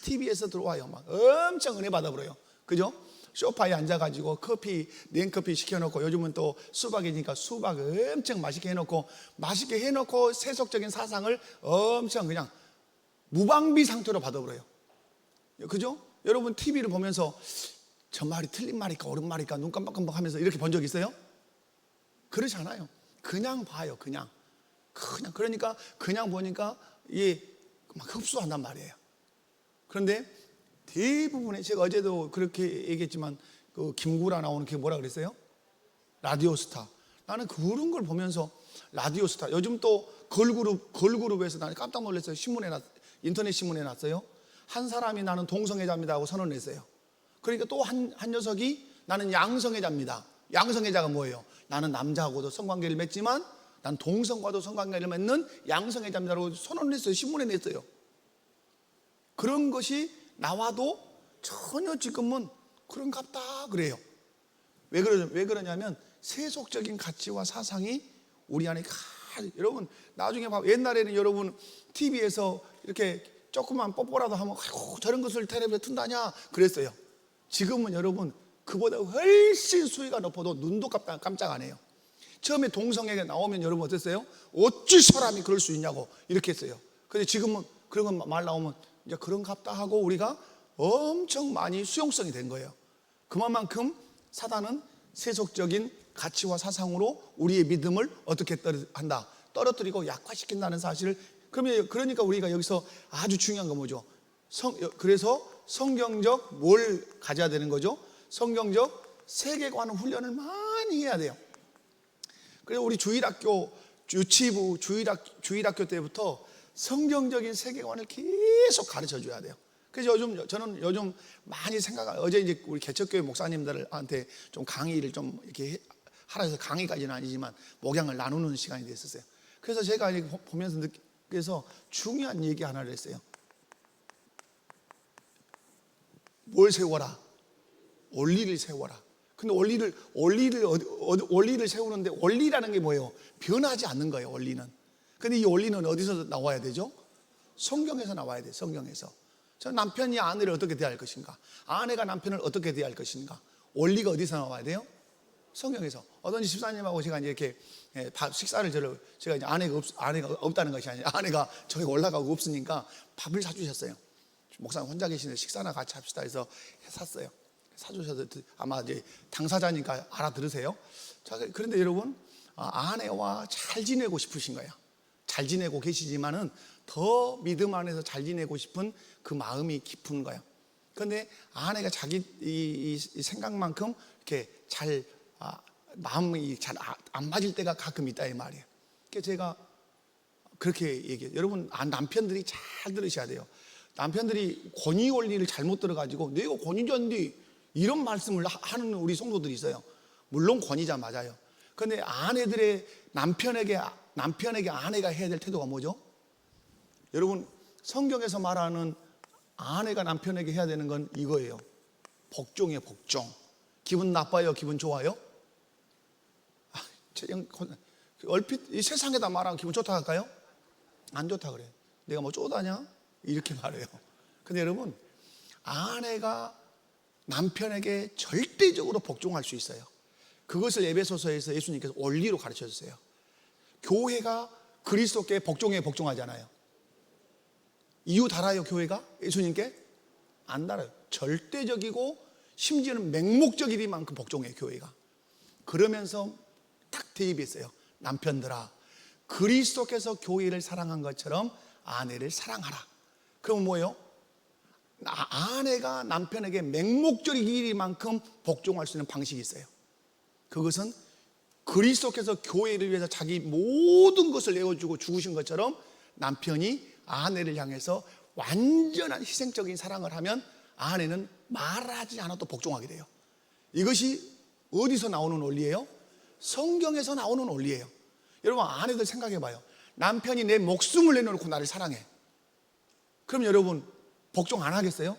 TV에서 들어와요. 막 엄청 은혜 받아버려요. 그죠? 소파에 앉아가지고 냉커피 시켜놓고, 요즘은 또 수박이니까 수박 엄청 맛있게 해놓고 세속적인 사상을 엄청 그냥 무방비 상태로 받아버려요. 그죠? 여러분 TV를 보면서 저 말이 틀린 말일까 옳은 말일까 눈 깜빡깜빡 하면서 이렇게 본 적 있어요? 그렇지 않아요. 그냥 봐요. 그냥 그러니까 그냥 보니까 이게 막 흡수한단 말이에요. 그런데 대부분의, 제가 어제도 그렇게 얘기했지만 그 김구라 나오는 게 뭐라 그랬어요? 라디오스타. 나는 그런 걸 보면서 라디오스타, 요즘 또 걸그룹에서 나는 깜짝 놀랐어요. 인터넷 신문에 났어요. 한 사람이 나는 동성애자입니다 하고 선언을 했어요. 그러니까 또 한 녀석이 나는 양성애자입니다. 양성애자가 뭐예요? 나는 남자하고도 성관계를 맺지만 난 동성과도 성관계를 맺는 양성애자입니다라고 선언을 했어요. 신문에 냈어요. 그런 것이 나와도 전혀 지금은 그런갑다 그래요. 왜 그러냐면 세속적인 가치와 사상이 우리 안에 여러분 나중에 봐. 옛날에는 여러분 TV에서 이렇게 조그만 뽀뽀라도 하면 아이고 저런 것을 텔레비에 튼다냐 그랬어요. 지금은 여러분 그보다 훨씬 수위가 높아도 눈도 깜짝 안 해요. 처음에 동성애가 나오면 여러분 어땠어요? 어찌 사람이 그럴 수 있냐고 이렇게 했어요. 근데 지금은 그런 거 말 나오면 이제 그런갑다 하고 우리가 엄청 많이 수용성이 된 거예요. 그만큼 사단은 세속적인 가치와 사상으로 우리의 믿음을 어떻게 한다? 떨어뜨리고 약화시킨다는 사실을. 그러니까 우리가 여기서 아주 중요한 건 뭐죠? 그래서 성경적 뭘 가져야 되는 거죠? 성경적 세계관 훈련을 많이 해야 돼요. 그래서 우리 주일학교 유치부 주일학교 때부터 성경적인 세계관을 계속 가르쳐 줘야 돼요. 그래서 저는 요즘 많이 어제 이제 우리 개척교회 목사님들한테 좀 강의를 좀 이렇게 하라 해서, 강의까지는 아니지만 목양을 나누는 시간이 됐었어요. 그래서 제가 보면서 그래서 중요한 얘기 하나를 했어요. 뭘 세워라? 원리를 세워라. 근데 원리를 세우는데, 원리라는 게 뭐예요? 변하지 않는 거예요, 원리는. 근데 이 원리는 어디서 나와야 되죠? 성경에서 나와야 돼요, 성경에서. 저 남편이 아내를 어떻게 대할 것인가? 아내가 남편을 어떻게 대할 것인가? 원리가 어디서 나와야 돼요? 성경에서. 어떤 집사님하고 제가 이제 이렇게 식사를 제가 이제 아내가 없다는 것이 아니라 아내가 저기 올라가고 없으니까 밥을 사주셨어요. 목사님 혼자 계시는데 식사나 같이 합시다 해서 샀어요. 사주셔서 아마 이제 당사자니까 알아들으세요. 자, 그런데 여러분, 아내와 잘 지내고 싶으신 거예요. 잘 지내고 계시지만은 더 믿음 안에서 잘 지내고 싶은 그 마음이 깊은 거예요. 그런데 아내가 자기 이 생각만큼 이렇게 잘 마음이 잘 안 맞을 때가 가끔 있다 이 말이에요. 그래서 제가 그렇게 얘기해요. 여러분, 남편들이 잘 들으셔야 돼요. 남편들이 권위 원리를 잘못 들어가지고 내가 권위자인데 이런 말씀을 하는 우리 성도들이 있어요. 물론 권위자 맞아요. 그런데 남편에게 아내가 해야 될 태도가 뭐죠? 여러분, 성경에서 말하는 아내가 남편에게 해야 되는 건 이거예요. 복종이에요, 복종. 기분 나빠요, 기분 좋아요? 얼핏 이 세상에다 말하면 기분 좋다 할까요? 안 좋다 그래요. 내가 뭐 쪼다냐? 이렇게 말해요. 근데 여러분, 아내가 남편에게 절대적으로 복종할 수 있어요. 그것을 에베소서에서 예수님께서 원리로 가르쳐 주세요. 교회가 그리스도께 복종하잖아요. 이유 달아요, 교회가? 예수님께? 안 달아요. 절대적이고 심지어는 맹목적일 만큼 복종해요, 교회가. 그러면서 딱 대입했어요. 남편들아, 그리스도께서 교회를 사랑한 것처럼 아내를 사랑하라. 그럼 뭐예요? 아내가 남편에게 맹목적일 만큼 복종할 수 있는 방식이 있어요. 그것은 그리스도께서 교회를 위해서 자기 모든 것을 내어주고 죽으신 것처럼 남편이 아내를 향해서 완전한 희생적인 사랑을 하면 아내는 말하지 않아도 복종하게 돼요. 이것이 어디서 나오는 원리예요? 성경에서 나오는 원리예요. 여러분, 아내들 생각해 봐요. 남편이 내 목숨을 내놓고 나를 사랑해. 그럼 여러분, 복종 안 하겠어요?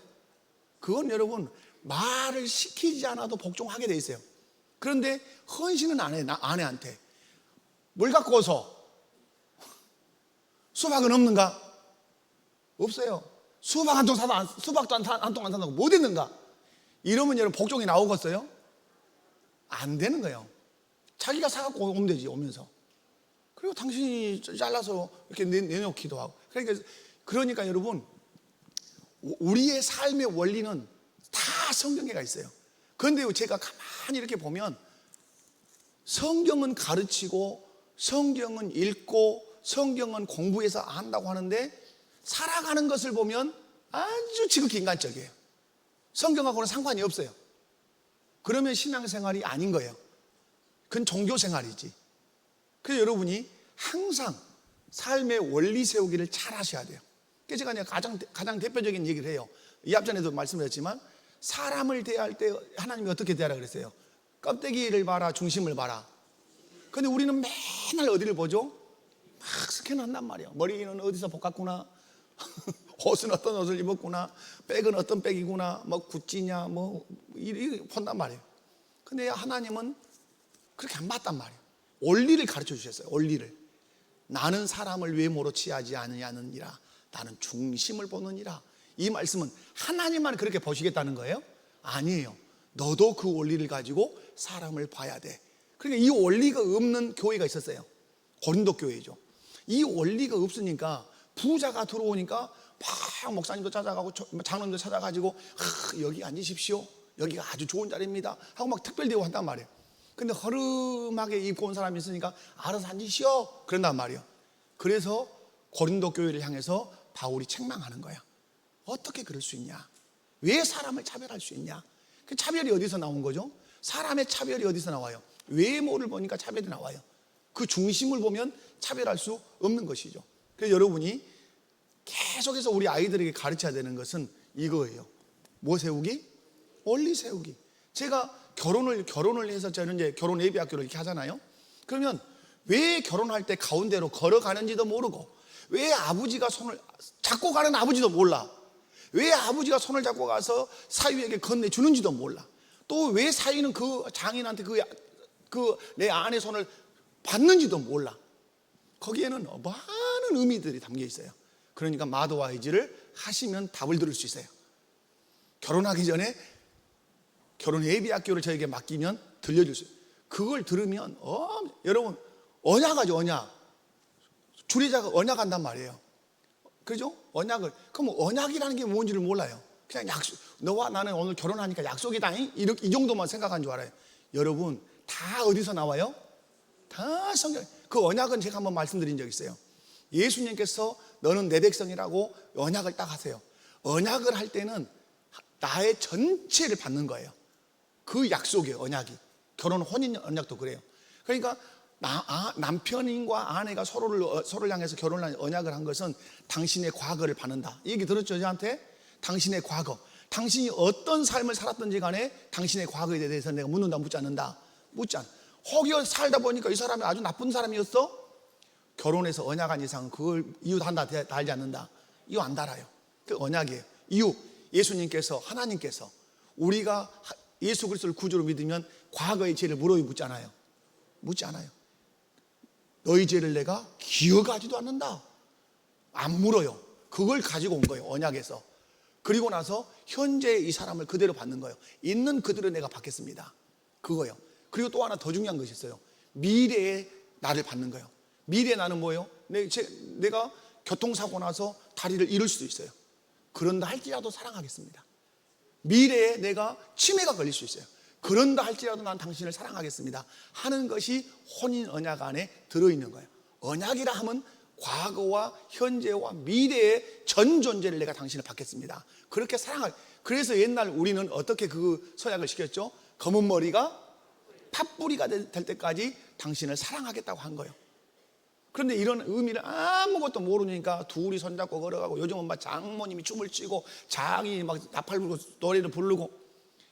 그건 여러분, 말을 시키지 않아도 복종하게 돼 있어요. 그런데 헌신은 안 해, 아내한테. 뭘 갖고 와서? 수박은 없는가? 없어요. 수박도 한 통 안 산다고 뭐 됐는가? 이러면 여러분, 복종이 나오겠어요? 안 되는 거예요. 자기가 사갖고 오면 되지, 오면서. 그리고 당신이 잘라서 이렇게 내놓기도 하고. 그러니까 여러분, 우리의 삶의 원리는 다 성경에가 있어요. 그런데 제가 가만히 이렇게 보면 성경은 가르치고 성경은 읽고 성경은 공부해서 안다고 하는데 살아가는 것을 보면 아주 지극히 인간적이에요. 성경하고는 상관이 없어요. 그러면 신앙생활이 아닌 거예요. 그건 종교생활이지. 그래서 여러분이 항상 삶의 원리 세우기를 잘 하셔야 돼요. 그래서 제가 가장 대표적인 얘기를 해요. 이 앞전에도 말씀드렸지만 사람을 대할 때 하나님이 어떻게 대하라 그랬어요? 껍데기를 봐라, 중심을 봐라. 근데 우리는 맨날 어디를 보죠? 막 스캔한단 말이에요. 머리는 어디서 볶았구나, 옷은 어떤 옷을 입었구나, 백은 어떤 백이구나, 뭐 구찌냐, 뭐 이렇게 본단 말이에요. 근데 하나님은 그렇게 안 봤단 말이에요. 원리를 가르쳐 주셨어요. 원리를. 나는 사람을 외모로 취하지 아니하느니라. 나는 중심을 보느니라. 이 말씀은 하나님만 그렇게 보시겠다는 거예요? 아니에요. 너도 그 원리를 가지고 사람을 봐야 돼. 그러니까 이 원리가 없는 교회가 있었어요. 고린도 교회죠. 이 원리가 없으니까 부자가 들어오니까 막 목사님도 찾아가고 장로님도 찾아가지고 여기 앉으십시오, 여기가 아주 좋은 자리입니다 하고 막 특별 대우 한단 말이에요. 근데 허름하게 입고 온 사람이 있으니까 알아서 앉으시오 그런단 말이에요. 그래서 고린도 교회를 향해서 바울이 책망하는 거야. 어떻게 그럴 수 있냐? 왜 사람을 차별할 수 있냐? 그 차별이 어디서 나온 거죠? 사람의 차별이 어디서 나와요? 외모를 보니까 차별이 나와요. 그 중심을 보면 차별할 수 없는 것이죠. 그래서 여러분이 계속해서 우리 아이들에게 가르쳐야 되는 것은 이거예요. 뭐 세우기? 원리 세우기. 제가 결혼을 해서 저는 이제 결혼 예비학교를 이렇게 하잖아요. 그러면 왜 결혼할 때 가운데로 걸어가는지도 모르고, 왜 아버지가 손을 잡고 가는 아버지도 몰라, 왜 아버지가 손을 잡고 가서 사위에게 건네주는지도 몰라, 또 왜 사위는 그 장인한테 내 아내 손을 받는지도 몰라. 거기에는 많은 의미들이 담겨 있어요. 그러니까 마도와이즈를 하시면 답을 들을 수 있어요. 결혼하기 전에 결혼 예비학교를 저에게 맡기면 들려줄 수 있어요. 그걸 들으면 여러분 언약하죠. 언약. 주례자가 언약한단 말이에요. 그죠? 언약을. 그럼 언약이라는 게 뭔지를 몰라요. 그냥 약속. 너와 나는 오늘 결혼하니까 약속이다 이 정도만 생각한 줄 알아요. 여러분 다 어디서 나와요? 다 성경. 그 언약은 제가 한번 말씀드린 적 있어요. 예수님께서 너는 내 백성이라고 언약을 딱 하세요. 언약을 할 때는 나의 전체를 받는 거예요. 그 약속이에요. 언약이. 결혼 혼인 언약도 그래요. 그러니까 남편인과 아내가 서로를 향해서 결혼을 언약을 한 것은 당신의 과거를 받는다. 이 얘기 들었죠? 저한테? 당신의 과거, 당신이 어떤 삶을 살았든지 간에 당신의 과거에 대해서 내가 묻는다, 묻지 않는다? 묻지 않아. 혹여 살다 보니까 이 사람이 아주 나쁜 사람이었어? 결혼해서 언약한 이상 그걸 이유 달지 않는다. 이유 안 달아요. 그 언약이에요. 이유, 예수님께서, 하나님께서 우리가 예수 그리스도를 구주로 믿으면 과거의 죄를 물어요, 묻지 않아요? 묻지 않아요. 너희 죄를 내가 기억하지도 않는다. 안 물어요. 그걸 가지고 온 거예요, 언약에서. 그리고 나서 현재 이 사람을 그대로 받는 거예요. 있는 그대로 내가 받겠습니다. 그거예요. 그리고 또 하나 더 중요한 것이 있어요. 미래의 나를 받는 거예요. 미래의 나는 뭐예요? 내가 교통사고 나서 다리를 잃을 수도 있어요. 그런다 할지라도 사랑하겠습니다. 미래에 내가 치매가 걸릴 수 있어요. 그런다 할지라도 난 당신을 사랑하겠습니다 하는 것이 혼인 언약 안에 들어있는 거예요. 언약이라 하면 과거와 현재와 미래의 전 존재를 내가 당신을 받겠습니다. 그렇게 사랑할. 그래서 옛날 우리는 어떻게 그 서약을 시켰죠? 검은 머리가 팥뿌리가 될 때까지 당신을 사랑하겠다고 한 거예요. 그런데 이런 의미를 아무것도 모르니까 둘이 손잡고 걸어가고, 요즘은 막 장모님이 춤을 추고 장인이 막 나팔 불고 노래를 부르고,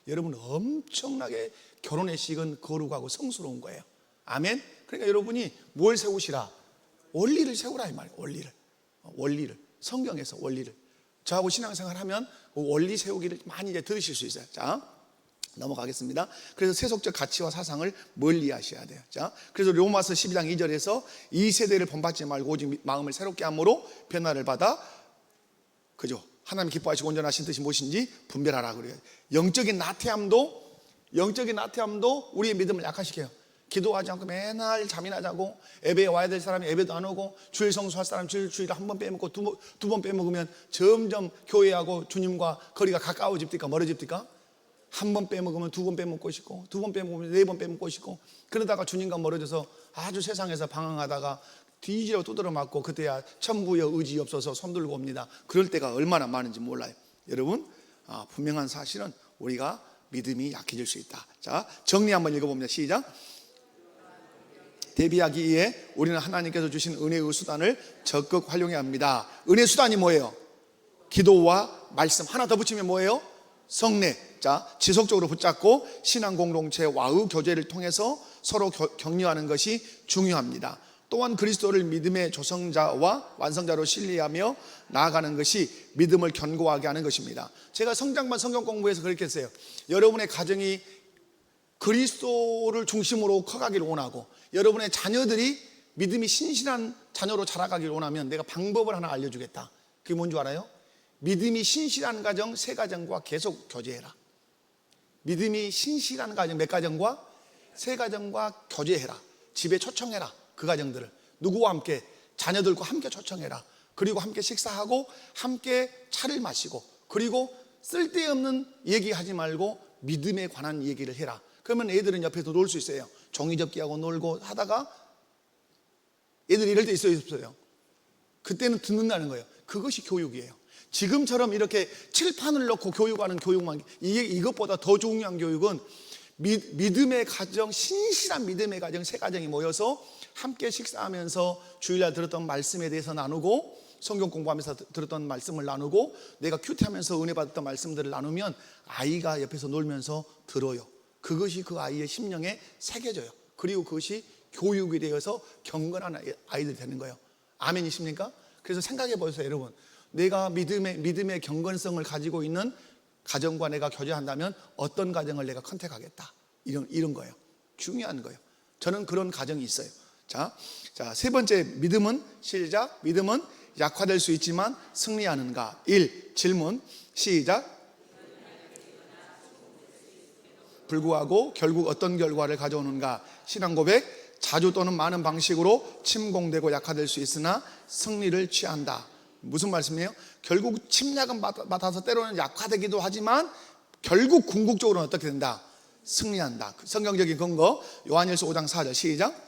여러분 엄청나게 결혼의 식은 거룩하고 성스러운 거예요. 아멘. 그러니까 여러분이 뭘 세우시라? 원리를 세우라 이 말이에요. 원리를 성경에서 원리를. 저하고 신앙생활 하면 원리 세우기를 많이 이제 들으실 수 있어요. 자, 넘어가겠습니다. 그래서 세속적 가치와 사상을 멀리 하셔야 돼요. 자, 그래서 로마서 12장 2절에서 이 세대를 본받지 말고 오직 마음을 새롭게 함으로 변화를 받아, 그죠? 하나님 기뻐하시고 온전하신 뜻이 무엇인지 분별하라 그래요. 영적인 나태함도 우리의 믿음을 약화시켜요. 기도하지 않고 맨날 잠이나 자고, 예배에 와야 될 사람이 예배도 안 오고, 주일 성수할 사람이 주일에 한 번 빼먹고 두 번 빼먹으면 점점 교회하고 주님과 거리가 가까워집니까? 멀어집니까? 한 번 빼먹으면 두 번 빼먹고 싶고, 두 번 빼먹으면 네 번 빼먹고 싶고, 그러다가 주님과 멀어져서 아주 세상에서 방황하다가 뒤지려 두드려 맞고, 그때야 천부의 의지 없어서 손들고 옵니다. 그럴 때가 얼마나 많은지 몰라요. 여러분, 분명한 사실은 우리가 믿음이 약해질 수 있다. 자, 정리 한번 읽어봅니다. 시작. 대비하기 위해 우리는 하나님께서 주신 은혜의 수단을 적극 활용해야 합니다. 은혜 수단이 뭐예요? 기도와 말씀. 하나 더 붙이면 뭐예요? 성례. 자, 지속적으로 붙잡고 신앙 공동체와의 교제를 통해서 서로 격려하는 것이 중요합니다. 또한 그리스도를 믿음의 조성자와 완성자로 신뢰하며 나아가는 것이 믿음을 견고하게 하는 것입니다. 제가 성장반 성경 공부에서 그렇게 했어요. 여러분의 가정이 그리스도를 중심으로 커가기를 원하고, 여러분의 자녀들이 믿음이 신실한 자녀로 자라가기를 원하면 내가 방법을 하나 알려주겠다. 그게 뭔 줄 알아요? 믿음이 신실한 가정 세 가정과 계속 교제해라. 믿음이 신실한 가정 몇 가정과? 세 가정과 교제해라. 집에 초청해라. 그 가정들을 누구와 함께? 자녀들과 함께 초청해라. 그리고 함께 식사하고 함께 차를 마시고, 그리고 쓸데없는 얘기하지 말고 믿음에 관한 얘기를 해라. 그러면 애들은 옆에서 놀 수 있어요. 종이접기하고 놀고 하다가 애들이 이럴 때 있어요. 그때는 듣는다는 거예요. 그것이 교육이에요. 지금처럼 이렇게 칠판을 넣고 교육하는 교육만, 이것보다 더 중요한 교육은 믿음의 가정, 신실한 믿음의 가정 세 가정이 모여서 함께 식사하면서 주일날 들었던 말씀에 대해서 나누고, 성경 공부하면서 들었던 말씀을 나누고, 내가 큐티하면서 은혜 받았던 말씀들을 나누면 아이가 옆에서 놀면서 들어요. 그것이 그 아이의 심령에 새겨져요. 그리고 그것이 교육이 되어서 경건한 아이들이 되는 거예요. 아멘이십니까? 그래서 생각해 보세요, 여러분. 내가 믿음의 경건성을 가지고 있는 가정과 내가 교제한다면 어떤 가정을 내가 컨택하겠다, 이런 거예요. 중요한 거예요. 저는 그런 가정이 있어요. 자, 세 번째, 믿음은, 시작. 믿음은 약화될 수 있지만 승리하는가? 1. 질문. 시작. 불구하고 결국 어떤 결과를 가져오는가? 신앙 고백. 자주 또는 많은 방식으로 침공되고 약화될 수 있으나 승리를 취한다. 무슨 말씀이에요? 결국 침략은 맡아서 때로는 약화되기도 하지만 결국 궁극적으로는 어떻게 된다? 승리한다. 성경적인 근거 요한일서 5장 4절 시작.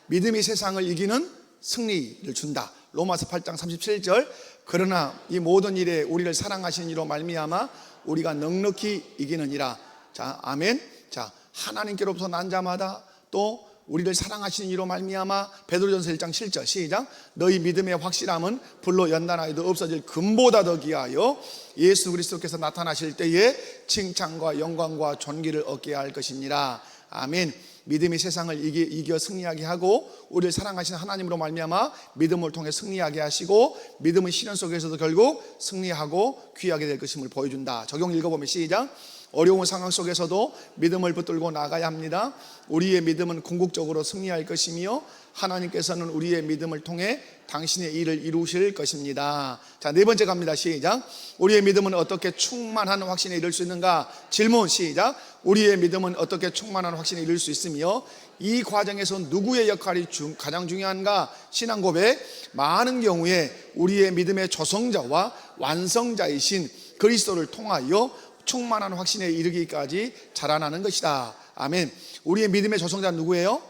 믿음이 세상을 이기는 승리를 준다. 로마서 8장 37절. 그러나 이 모든 일에 우리를 사랑하신 이로 말미암아 우리가 넉넉히 이기느니라. 자, 아멘. 자, 하나님께로부터 난 자마다 또 우리를 사랑하신 이로 말미암아. 베드로전서 1장 7절 시작. 너희 믿음의 확실함은 불로 연단하여도 없어질 금보다 더 귀하여 예수 그리스도께서 나타나실 때에 칭찬과 영광과 존귀를 얻게 할 것이니라. 아멘. 믿음이 세상을 이겨 승리하게 하고 우리를 사랑하시는 하나님으로 말미암아 믿음을 통해 승리하게 하시고, 믿음은 시련 속에서도 결국 승리하고 귀하게 될 것임을 보여준다. 적용 읽어보면 시작. 어려운 상황 속에서도 믿음을 붙들고 나가야 합니다. 우리의 믿음은 궁극적으로 승리할 것이며 하나님께서는 우리의 믿음을 통해 당신의 일을 이루실 것입니다. 자, 네 번째 갑니다. 시작. 우리의 믿음은 어떻게 충만한 확신에 이를 수 있는가? 질문. 시작. 우리의 믿음은 어떻게 충만한 확신에 이를 수 있으며 이 과정에서 누구의 역할이 가장 중요한가? 신앙 고백. 많은 경우에 우리의 믿음의 조성자와 완성자이신 그리스도를 통하여 충만한 확신에 이르기까지 자라나는 것이다. 아멘. 우리의 믿음의 조성자는 누구예요?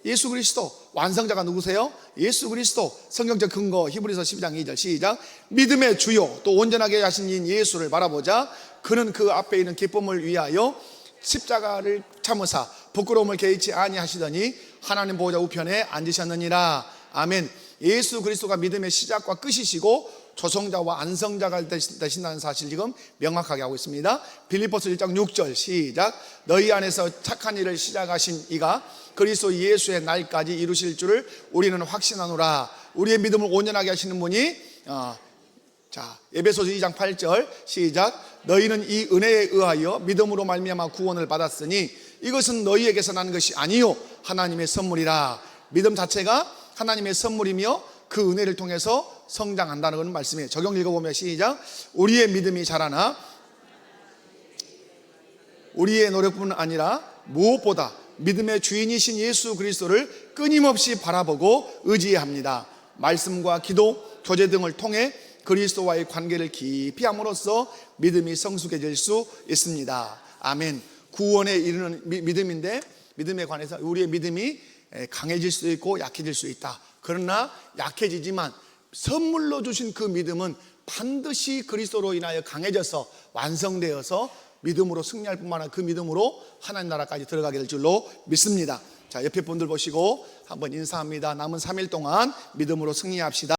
예수 그리스도. 완성자가 누구세요? 예수 그리스도. 성경적 근거 히브리서 12장 2절 시작. 믿음의 주요 또 온전하게 하신 인 예수를 바라보자. 그는 그 앞에 있는 기쁨을 위하여 십자가를 참으사 부끄러움을 개의치 아니하시더니 하나님 보호자 우편에 앉으셨느니라. 아멘. 예수 그리스도가 믿음의 시작과 끝이시고 조성자와 안성자가 되신다는 사실 지금 명확하게 하고 있습니다. 빌립보서 1장 6절 시작. 너희 안에서 착한 일을 시작하신 이가 그리스도 예수의 날까지 이루실 줄을 우리는 확신하노라. 우리의 믿음을 온전하게 하시는 분이 에베소서 2장 8절 시작. 너희는 이 은혜에 의하여 믿음으로 말미암아 구원을 받았으니 이것은 너희에게서 난 것이 아니요 하나님의 선물이라. 믿음 자체가 하나님의 선물이며 그 은혜를 통해서 성장한다는 것은 말씀이에요. 적용 읽어보면 시작. 우리의 믿음이 자라나 우리의 노력뿐 아니라 무엇보다 믿음의 주인이신 예수 그리스도를 끊임없이 바라보고 의지합니다. 말씀과 기도, 교제 등을 통해 그리스도와의 관계를 깊이 함으로써 믿음이 성숙해질 수 있습니다. 아멘. 구원에 이르는 믿음인데 믿음에 관해서 우리의 믿음이 강해질 수도 있고 약해질 수 있다. 그러나 약해지지만 선물로 주신 그 믿음은 반드시 그리스도로 인하여 강해져서 완성되어서 믿음으로 승리할 뿐만 아니라 그 믿음으로 하나님 나라까지 들어가게 될 줄로 믿습니다. 자, 옆에 분들 보시고 한번 인사합니다. 남은 3일 동안 믿음으로 승리합시다.